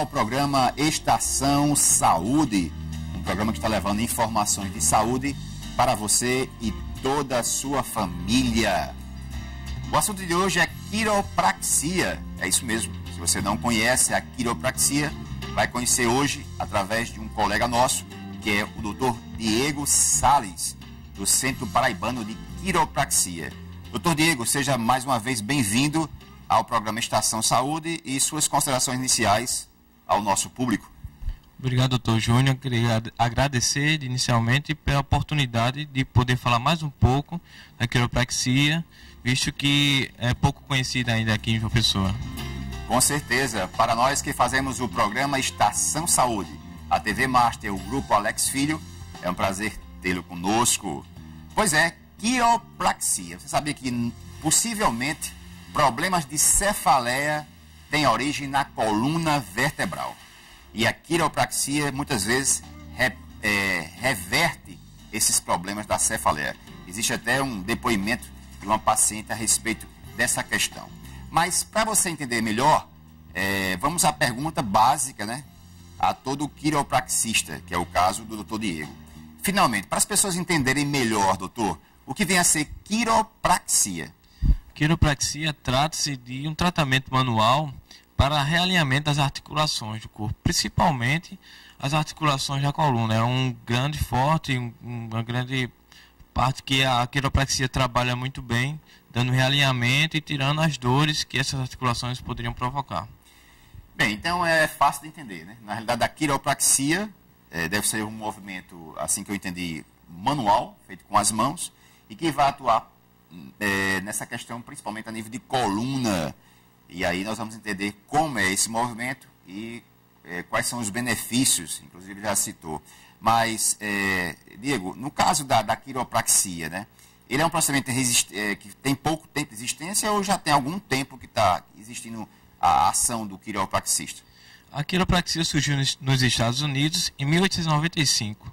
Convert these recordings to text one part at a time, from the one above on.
ao programa Estação Saúde, um programa que está levando informações de saúde para você e toda a sua família. O assunto de hoje é quiropraxia, é isso mesmo. Se você não conhece a quiropraxia, vai conhecer hoje através de um colega nosso, que é o Dr. Diego Salles, do Centro Paraibano de Quiropraxia. Dr. Diego, seja mais uma vez bem-vindo ao programa Estação Saúde e suas considerações iniciais ao nosso público. Obrigado, doutor Júnior. Queria agradecer inicialmente pela oportunidade de poder falar mais um pouco da quiropraxia, visto que é pouco conhecida ainda aqui em João Pessoa. Com certeza. Para nós que fazemos o programa Estação Saúde, a TV Master, o Grupo Alex Filho, é um prazer tê-lo conosco. Pois é, quiropraxia. Você sabia que possivelmente problemas de cefaleia têm origem na coluna vertebral. E a quiropraxia muitas vezes reverte esses problemas da cefaleia. Existe até um depoimento de uma paciente a respeito dessa questão. Mas para você entender melhor, vamos à pergunta básica, né, a todo quiropraxista, que é o caso do Dr. Diego. Finalmente, para as pessoas entenderem melhor, doutor, o que vem a ser quiropraxia? Quiropraxia trata-se de um tratamento manual para realinhamento das articulações do corpo, principalmente as articulações da coluna. É um grande forte, uma grande parte que a quiropraxia trabalha muito bem, dando realinhamento e tirando as dores que essas articulações poderiam provocar. Bem, então é fácil de entender, né? Na realidade, a quiropraxia deve ser um movimento, assim que eu entendi, manual, feito com as mãos, e que vai atuar nessa questão, principalmente a nível de coluna. E aí nós vamos entender como é esse movimento e quais são os benefícios, inclusive já citou. Mas, Diego, no caso da quiropraxia, né, ele é um procedimento que tem pouco tempo de existência ou já tem algum tempo que está existindo a ação do quiropraxista? A quiropraxia surgiu nos Estados Unidos em 1895.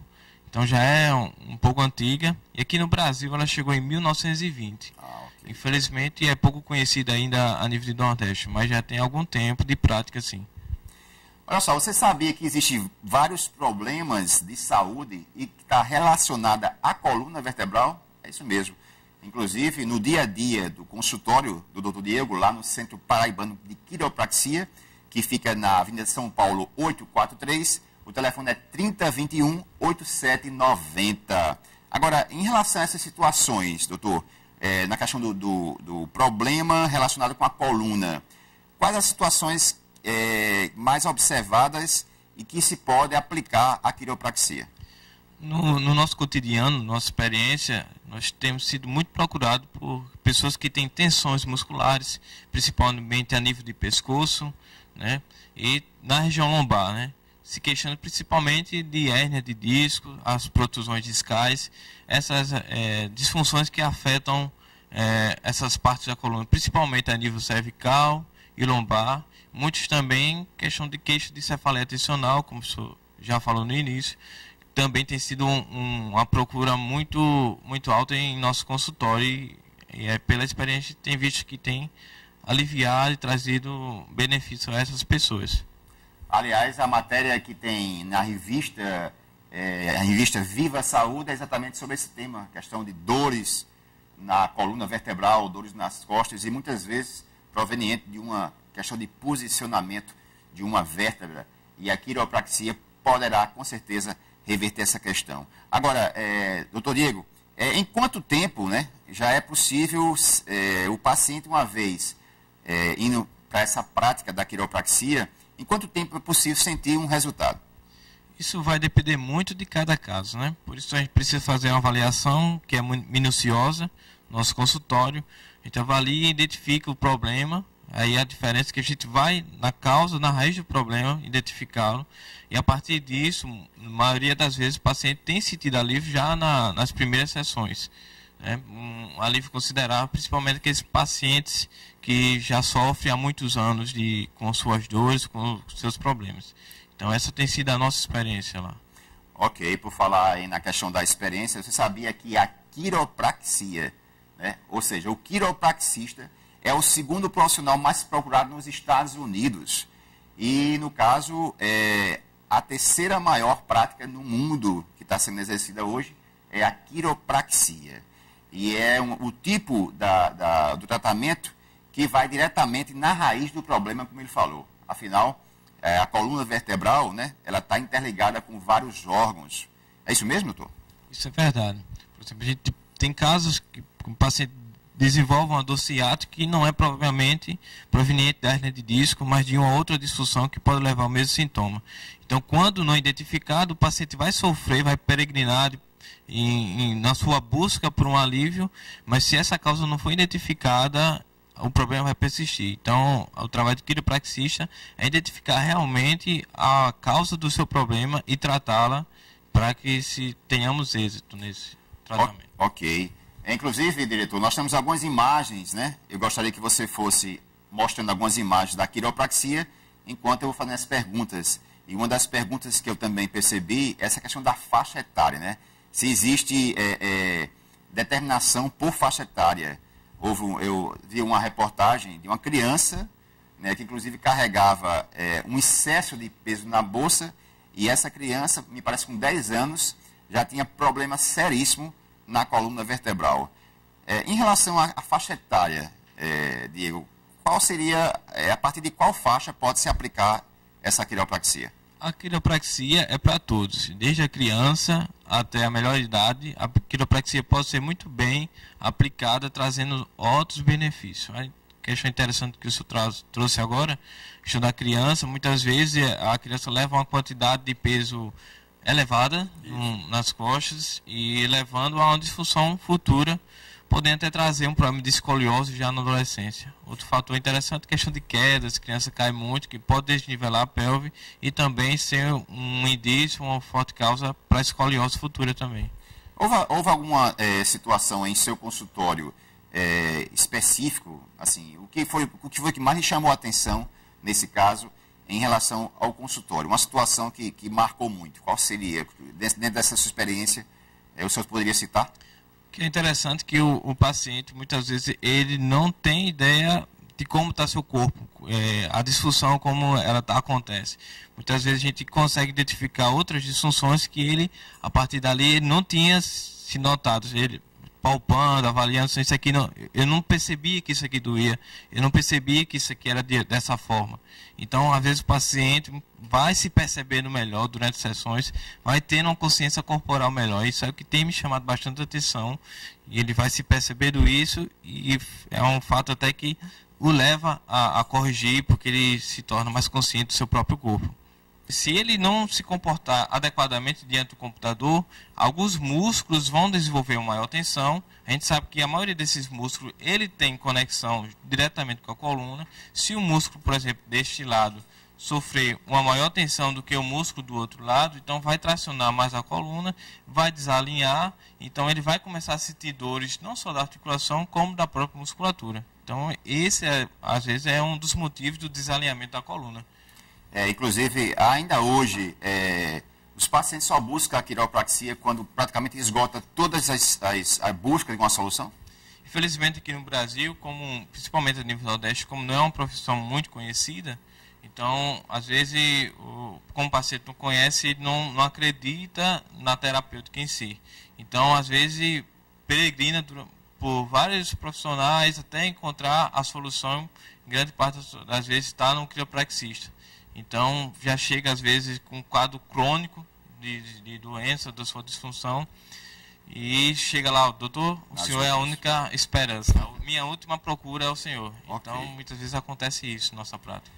Então já é um pouco antiga, e aqui no Brasil ela chegou em 1920. Okay. Infelizmente é pouco conhecida ainda a nível do Nordeste, mas já tem algum tempo de prática, sim. Olha só, você sabia que existem vários problemas de saúde e que está relacionada à coluna vertebral? É isso mesmo. Inclusive, no dia a dia do consultório do Dr. Diego, lá no Centro Paraibano de Quiropraxia, que fica na Avenida São Paulo 843, o telefone é 3021-8790. Agora, em relação a essas situações, doutor, na questão do problema relacionado com a coluna, quais as situações mais observadas e que se pode aplicar a quiropraxia? No nosso cotidiano, nossa experiência, nós temos sido muito procurados por pessoas que têm tensões musculares, principalmente a nível de pescoço, né, e na região lombar, né, se queixando principalmente de hérnia de disco, as protusões discais, essas disfunções que afetam essas partes da coluna, principalmente a nível cervical e lombar. Muitos também queixam de queixo de cefaleia tensional, como o senhor já falou no início. Também tem sido uma procura muito alta em nosso consultório e pela experiência tem visto que tem aliviado e trazido benefício a essas pessoas. Aliás, a matéria que tem na revista, a revista Viva Saúde, é exatamente sobre esse tema, questão de dores na coluna vertebral, dores nas costas e muitas vezes proveniente de uma questão de posicionamento de uma vértebra, e a quiropraxia poderá, com certeza, reverter essa questão. Agora, doutor Diego, em quanto tempo, né, já é possível o paciente, uma vez indo para essa prática da quiropraxia, em quanto tempo é possível sentir um resultado? Isso vai depender muito de cada caso, né? Por isso a gente precisa fazer uma avaliação que é minuciosa, no nosso consultório. A gente avalia e identifica o problema. Aí a diferença é que a gente vai na causa, na raiz do problema, identificá-lo. E a partir disso, na maioria das vezes, o paciente tem sentido alívio já nas primeiras sessões. Né? Um alívio considerável, principalmente aqueles pacientes que já sofrem há muitos anos com suas dores, com seus problemas. Então essa tem sido a nossa experiência lá. Ok, por falar aí na questão da experiência, você sabia que a quiropraxia, né, ou seja, o quiropraxista é o segundo profissional mais procurado nos Estados Unidos. E, no caso, a terceira maior prática no mundo que está sendo exercida hoje é a quiropraxia. E é o tipo do tratamento que vai diretamente na raiz do problema, como ele falou. Afinal, a coluna vertebral, né, ela está interligada com vários órgãos. É isso mesmo, doutor? Isso é verdade. Por exemplo, a gente tem casos que o paciente desenvolve uma dor ciática que não é provavelmente proveniente da hernia de disco, mas de uma outra disfunção que pode levar ao mesmo sintoma. Então, quando não identificado, o paciente vai sofrer, vai peregrinar na sua busca por um alívio, mas se essa causa não for identificada, o problema vai persistir. Então, o trabalho do quiropraxista é identificar realmente a causa do seu problema e tratá-la para que tenhamos êxito nesse tratamento. Ok. Inclusive, diretor, nós temos algumas imagens, né? Eu gostaria que você fosse mostrando algumas imagens da quiropraxia, enquanto eu vou fazendo as perguntas. E uma das perguntas que eu também percebi é essa questão da faixa etária, né? Se existe determinação por faixa etária. Eu vi uma reportagem de uma criança, né, que inclusive carregava um excesso de peso na bolsa, e essa criança, me parece com 10 anos, já tinha problema seríssimo na coluna vertebral. Em relação à faixa etária, Diego, qual seria, a partir de qual faixa pode se aplicar essa quiropraxia? A quiropraxia é para todos, desde a criança até a melhor idade. A quiropraxia pode ser muito bem aplicada, trazendo outros benefícios. A questão interessante que o senhor trouxe agora, a questão da criança, muitas vezes a criança leva uma quantidade de peso elevada nas costas e levando a uma disfunção futura, podendo até trazer um problema de escoliose já na adolescência. Outro fator interessante é a questão de quedas, a criança cai muito, que pode desnivelar a pelve e também ser um indício, uma forte causa para a escoliose futura também. Houve alguma situação em seu consultório específico, assim, o que foi que mais lhe chamou a atenção nesse caso em relação ao consultório? Uma situação que marcou muito. Qual seria? Dentro dessa sua experiência, o senhor poderia citar? Que é interessante que o paciente, muitas vezes, ele não tem ideia de como está seu corpo, a disfunção, como ela acontece. Muitas vezes a gente consegue identificar outras disfunções que ele, a partir dali, ele não tinha se notado. Ele palpando, avaliando, isso aqui não, eu não percebia que isso aqui doía, eu não percebia que isso aqui era dessa forma. Então, às vezes o paciente vai se percebendo melhor durante as sessões, vai tendo uma consciência corporal melhor. Isso é o que tem me chamado bastante atenção, e ele vai se percebendo isso, e é um fato até que o leva a corrigir, porque ele se torna mais consciente do seu próprio corpo. Se ele não se comportar adequadamente diante do computador, alguns músculos vão desenvolver uma maior tensão. A gente sabe que a maioria desses músculos, ele tem conexão diretamente com a coluna. Se o músculo, por exemplo, deste lado, sofrer uma maior tensão do que o músculo do outro lado, então vai tracionar mais a coluna, vai desalinhar, então ele vai começar a sentir dores não só da articulação, como da própria musculatura. Então esse, às vezes, é um dos motivos do desalinhamento da coluna. Inclusive, ainda hoje, os pacientes só buscam a quiropraxia quando praticamente esgota todas as buscas de uma solução? Infelizmente, aqui no Brasil, principalmente a nível do Nordeste, como não é uma profissão muito conhecida, então, às vezes, como o paciente não conhece, ele não acredita na terapêutica em si. Então, às vezes, peregrina por vários profissionais até encontrar a solução, em grande parte das vezes está no quiropraxista. Então, já chega às vezes com um quadro crônico de doença, da sua disfunção, e chega lá, doutor, o senhor é a única esperança. Minha última procura é o senhor. Okay. Então, muitas vezes acontece isso na nossa prática.